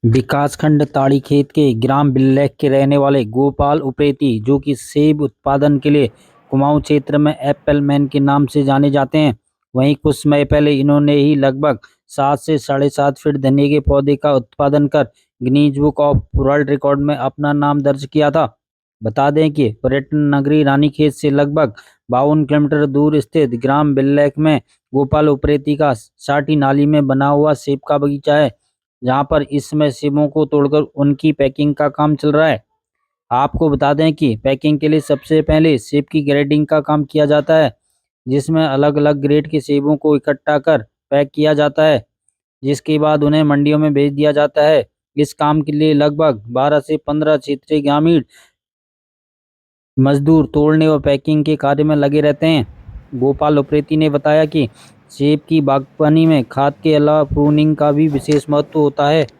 विकासखंड ताड़ीखेत के ग्राम बिल्लैक के रहने वाले गोपाल उप्रेती, जो कि सेब उत्पादन के लिए कुमाऊं क्षेत्र में एप्पल मैन के नाम से जाने जाते हैं, वहीं कुछ समय पहले इन्होंने ही लगभग 7 से 7.5 फीट घने के पौधे का उत्पादन कर Guinness book of world record में अपना नाम दर्ज किया था। बता दें कि पर्यटन नगरी रानीखेत से लगभग 52 किलोमीटर दूर स्थित ग्राम बिल्लैक में गोपाल उप्रेती का साटी नाली में बना हुआ सेब का बगीचा है, जहां पर इस समय सेबों को तोड़कर उनकी पैकिंग का काम चल रहा है। आपको बता दें कि पैकिंग के लिए सबसे पहले सेब की ग्रेडिंग का काम किया जाता है, जिसमें अलग अलग ग्रेड के सेबों को इकट्ठा कर पैक किया जाता है, जिसके बाद उन्हें मंडियों में भेज दिया जाता है। इस काम के लिए लगभग 12 से 15 क्षेत्रीय ग्रामीण मजदूर तोड़ने और पैकिंग के कार्य में लगे रहते हैं। गोपाल उप्रेती ने बताया कि सेब की बागवानी में खाद के अलावा प्रूनिंग का भी विशेष महत्व होता है। सेब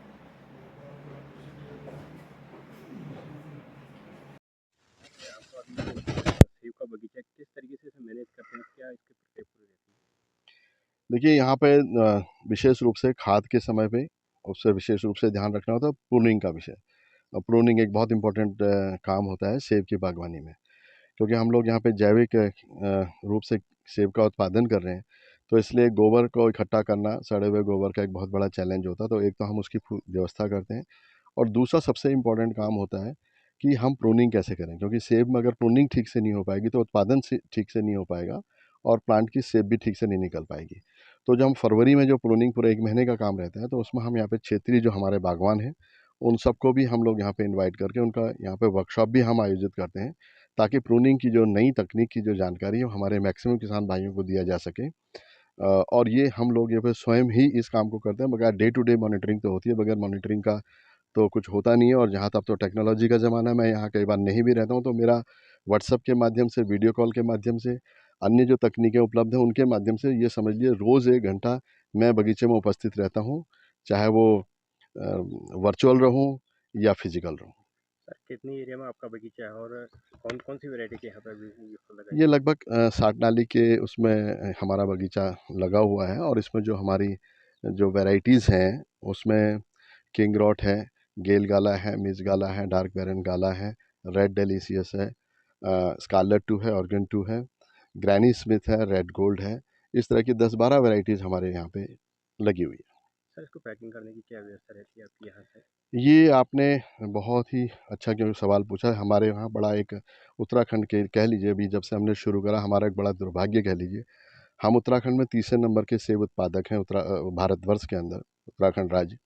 का बगीचा किस तरीके से इसे मैनेज करते हैं, क्या इसके प्रोटेक्ट रहती है? देखिए यहाँ पे विशेष रूप से खाद के समय पे उससे विशेष रूप से ध्यान रखना होता है प्रूनिंग का विषय। प्रूनिंग एक बहुत इंपॉर्टेंट काम होता है सेब की बागवानी में, क्योंकि हम लोग यहाँ पे जैविक रूप से सेब का उत्पादन कर रहे हैं, तो इसलिए गोबर को इकट्ठा करना, सड़े हुए गोबर का एक बहुत बड़ा चैलेंज होता है। तो एक तो हम उसकी व्यवस्था करते हैं, और दूसरा सबसे इम्पोर्टेंट काम होता है कि हम प्रूनिंग कैसे करें, क्योंकि सेब में अगर प्रूनिंग ठीक से नहीं हो पाएगी तो उत्पादन से ठीक से नहीं हो पाएगा और प्लांट की सेब भी ठीक से नहीं निकल पाएगी। तो जब हम फरवरी में जो प्रूनिंग पूरे 1 महीने का काम रहता है, तो उसमें हम यहाँ पे क्षेत्रीय जो हमारे बागवान हैं उन सबको भी हम लोग यहाँ पे इनवाइट करके उनका यहाँ पे वर्कशॉप भी हम आयोजित करते हैं, ताकि प्रूनिंग की जो नई तकनीक की जो जानकारी है वो हमारे मैक्सिमम किसान भाइयों को दिया जा सके। और ये हम लोग ये पे स्वयं ही इस काम को करते हैं, बगैर डे टू डे मॉनिटरिंग तो होती है, बगैर मॉनिटरिंग का तो कुछ होता नहीं है। और जहाँ तक तो टेक्नोलॉजी का ज़माना है, मैं यहाँ कई बार नहीं भी रहता हूँ, तो मेरा व्हाट्सएप के माध्यम से, वीडियो कॉल के माध्यम से, अन्य जो तकनीकें उपलब्ध हैं उनके माध्यम से ये समझ लिए रोज़ 1 घंटा मैं बगीचे में उपस्थित रहता हूँ, चाहे वो वर्चुअल रहूँ या फिजिकल रहूँ। सर कितनी एरिया में आपका बगीचा है और कौन कौन सी वैरायटी के यहाँ पर भी फल लगाई ये है? लगभग 60 नाली के उसमें हमारा बगीचा लगा हुआ है, और इसमें जो हमारी जो वैराइटीज़ हैं उसमें किंग रॉट है, गेल गाला है, मिस गाला है, डार्क बैरन गाला है, रेड डेलीशियस है, स्कारलेट 2 है, ऑर्गन 2 है, ग्रैनी स्मिथ है, रेड गोल्ड है। इस तरह की 10-12 वैराइटीज़ हमारे यहाँ पे लगी हुई है। सर इसको पैकिंग करने की क्या व्यवस्था रहती है आपकी यहाँ से? ये आपने बहुत ही अच्छा क्योंकि सवाल पूछा है। हमारे यहाँ बड़ा एक उत्तराखंड के कह लीजिए, अभी जब से हमने शुरू करा हमारा एक बड़ा दुर्भाग्य कह लीजिए, हम उत्तराखंड में तीसरे नंबर के सेब उत्पादक हैं भारतवर्ष के अंदर, उत्तराखंड राज्य।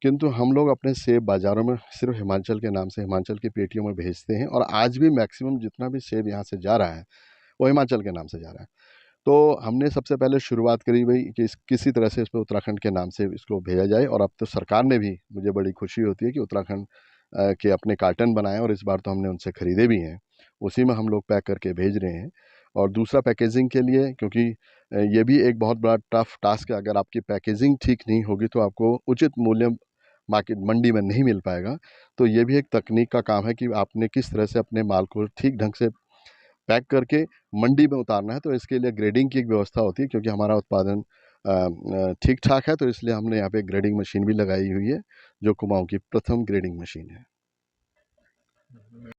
किंतु हम लोग अपने सेब बाज़ारों में सिर्फ हिमाचल के नाम से, हिमाचल की पेटियों में भेजते हैं, और आज भी मैक्सिमम जितना भी सेब यहाँ से जा रहा है वो हिमाचल के नाम से जा रहा है। तो हमने सबसे पहले शुरुआत करी भाई कि किसी तरह से इसको उत्तराखंड के नाम से इसको भेजा जाए, और अब तो सरकार ने भी, मुझे बड़ी खुशी होती है कि उत्तराखंड के अपने कार्टन बनाए, और इस बार तो हमने उनसे ख़रीदे भी हैं, उसी में हम लोग पैक करके भेज रहे हैं। और दूसरा पैकेजिंग के लिए, क्योंकि ये भी एक बहुत बड़ा टफ टास्क है, अगर आपकी पैकेजिंग ठीक नहीं होगी तो आपको उचित मूल्य मार्केट मंडी में नहीं मिल पाएगा। तो ये भी एक तकनीक का काम है कि आपने किस तरह से अपने माल को ठीक ढंग से पैक करके मंडी में उतारना है। तो इसके लिए ग्रेडिंग की एक व्यवस्था होती है, क्योंकि हमारा उत्पादन ठीक ठाक है, तो इसलिए हमने यहाँ पे ग्रेडिंग मशीन भी लगाई हुई है, जो कुमाऊं की प्रथम ग्रेडिंग मशीन है।